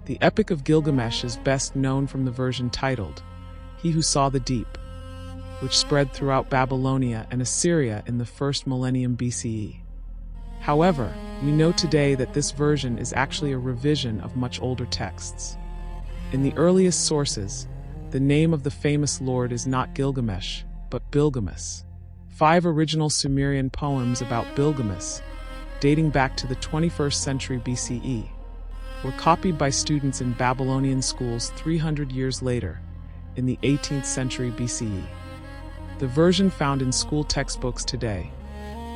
The Epic of Gilgamesh is best known from the version titled, He Who Saw the Deep, which spread throughout Babylonia and Assyria in the first millennium BCE. However, we know today that this version is actually a revision of much older texts. In the earliest sources, the name of the famous lord is not Gilgamesh, but Bilgames. 5 original Sumerian poems about Bilgames, dating back to the 21st century BCE, were copied by students in Babylonian schools 300 years later, in the 18th century BCE. The version found in school textbooks today,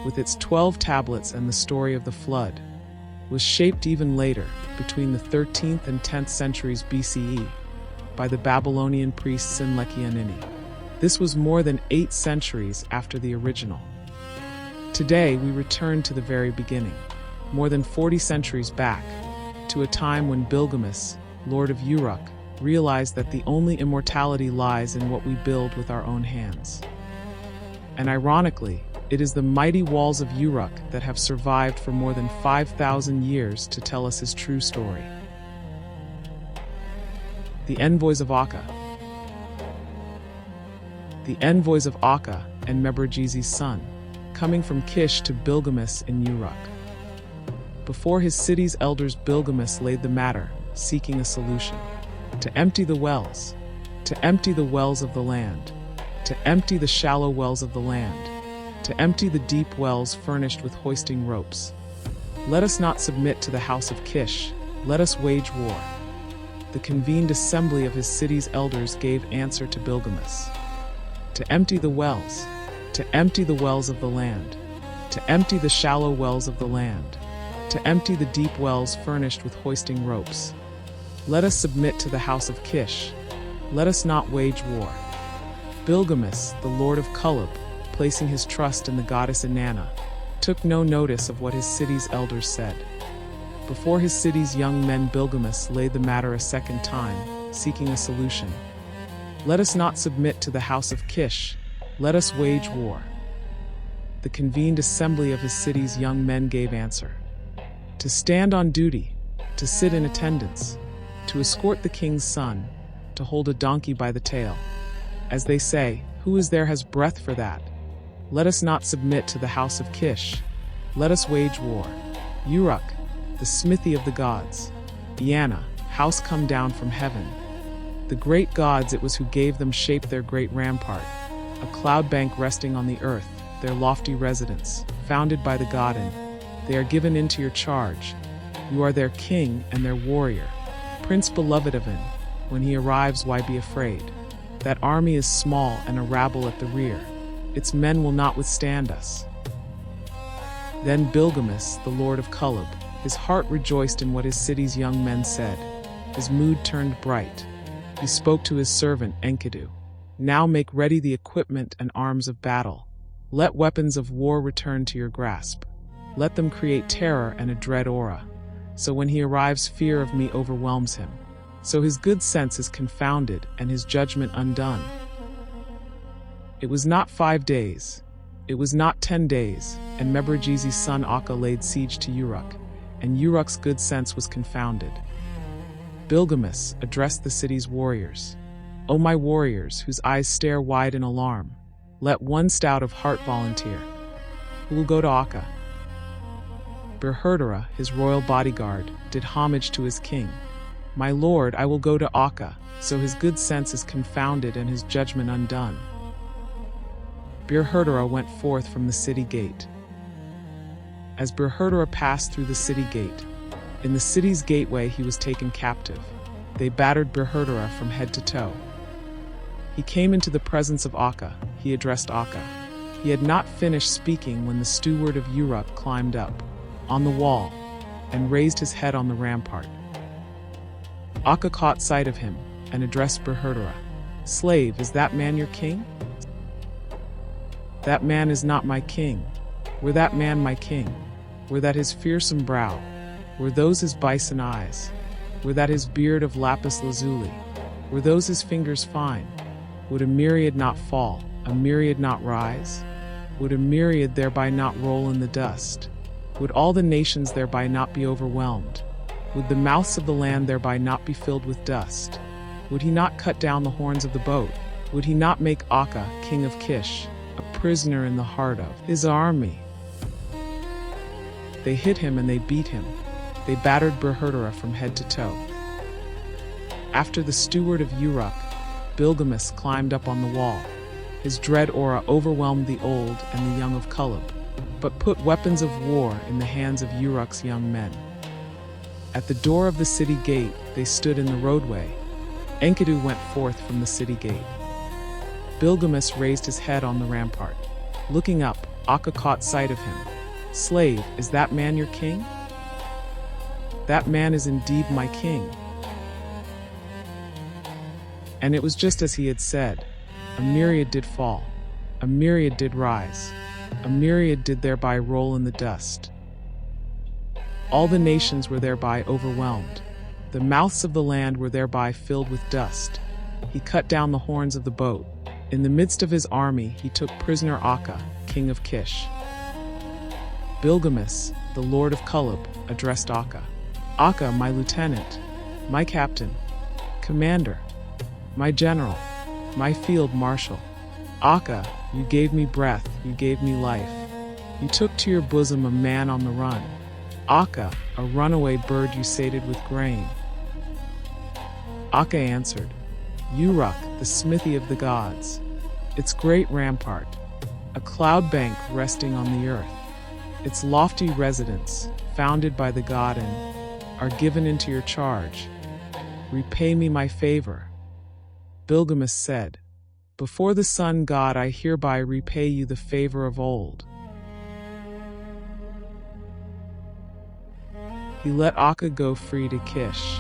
with its 12 tablets and the story of the flood, was shaped even later, between the 13th and 10th centuries BCE, by the Babylonian priest Sinlekianini. This was more than 8 centuries after the original. Today, we return to the very beginning, more than 40 centuries back, to a time when Bilgames, lord of Uruk, realized that the only immortality lies in what we build with our own hands. And ironically, it is the mighty walls of Uruk that have survived for more than 5,000 years to tell us his true story. The Envoys of Akka. The Envoys of Akka and Mebrajizi's son, coming from Kish to Bilgames in Uruk. Before his city's elders, Bilgames laid the matter, seeking a solution. To empty the wells of the land, to empty the shallow wells of the land, to empty the deep wells furnished with hoisting ropes. Let us not submit to the house of Kish, let us wage war. The convened assembly of his city's elders gave answer to Bilgames. To empty the wells of the land, to empty the shallow wells of the land, to empty the deep wells furnished with hoisting ropes. Let us submit to the house of Kish, let us not wage war. Bilgames, the lord of Kulub, placing his trust in the goddess Inanna, took no notice of what his city's elders said. Before his city's young men, Bilgames laid the matter a second time, seeking a solution. Let us not submit to the house of Kish, let us wage war. The convened assembly of his city's young men gave answer. To stand on duty, to sit in attendance, to escort the king's son, to hold a donkey by the tail. As they say, who is there has breath for that? Let us not submit to the house of Kish, let us wage war. Uruk, the smithy of the gods. Inanna, house come down from heaven. The great gods it was who gave them shape, their great rampart, a cloud bank resting on the earth, their lofty residence, founded by the godin. They are given into your charge. You are their king and their warrior. Prince beloved of him, when he arrives, why be afraid? That army is small and a rabble at the rear. Its men will not withstand us. Then Bilgames, the lord of Kulub, his heart rejoiced in what his city's young men said. His mood turned bright. He spoke to his servant Enkidu. Now make ready the equipment and arms of battle. Let weapons of war return to your grasp. Let them create terror and a dread aura. So when he arrives, fear of me overwhelms him. So his good sense is confounded and his judgment undone. It was not 5 days. It was not 10 days, and Mebrajizi's son Akka laid siege to Uruk, and Uruk's good sense was confounded. Bilgames addressed the city's warriors. O my warriors, whose eyes stare wide in alarm, let one stout of heart volunteer. Who will go to Akka? Hurrah, his royal bodyguard, did homage to his king. My lord, I will go to Akka, so his good sense is confounded and his judgment undone. Hurrah went forth from the city gate. As Hurrah passed through the city gate, in the city's gateway he was taken captive. They battered Hurrah from head to toe. He came into the presence of Akka. He addressed Akka. He had not finished speaking when the steward of Uruk climbed up on the wall and raised his head on the rampart. Akka caught sight of him and addressed Hurrah. Slave, is that man your king? That man is not my king. Were that man my king? Were that his fearsome brow? Were those his bison eyes? Were that his beard of lapis lazuli? Were those his fingers fine? Would a myriad not fall, a myriad not rise? Would a myriad thereby not roll in the dust? Would all the nations thereby not be overwhelmed? Would the mouths of the land thereby not be filled with dust? Would he not cut down the horns of the boat? Would he not make Akka, king of Kish, a prisoner in the heart of his army? They hit him and they beat him. They battered Hurrah from head to toe. After the steward of Uruk, Bilgames climbed up on the wall. His dread aura overwhelmed the old and the young of Kulub, but put weapons of war in the hands of Uruk's young men. At the door of the city gate, they stood in the roadway. Enkidu went forth from the city gate. Bilgames raised his head on the rampart. Looking up, Akka caught sight of him. "Slave, is that man your king?" "That man is indeed my king." And it was just as he had said. A myriad did fall, a myriad did rise, a myriad did thereby roll in the dust. All the nations were thereby overwhelmed. The mouths of the land were thereby filled with dust. He cut down the horns of the boat. In the midst of his army, he took prisoner Akka, king of Kish. Bilgames, the lord of Kulub, addressed Akka. "Akka, my lieutenant, my captain, commander, my general, my field marshal. Akka, you gave me breath, you gave me life. You took to your bosom a man on the run. Akka, a runaway bird you sated with grain." Akka answered, "Uruk, the smithy of the gods, its great rampart, a cloud bank resting on the earth, its lofty residence, founded by the god and are given into your charge. Repay me my favor." Bilgames said, "Before the sun god I hereby repay you the favor of old." He let Akka go free to Kish.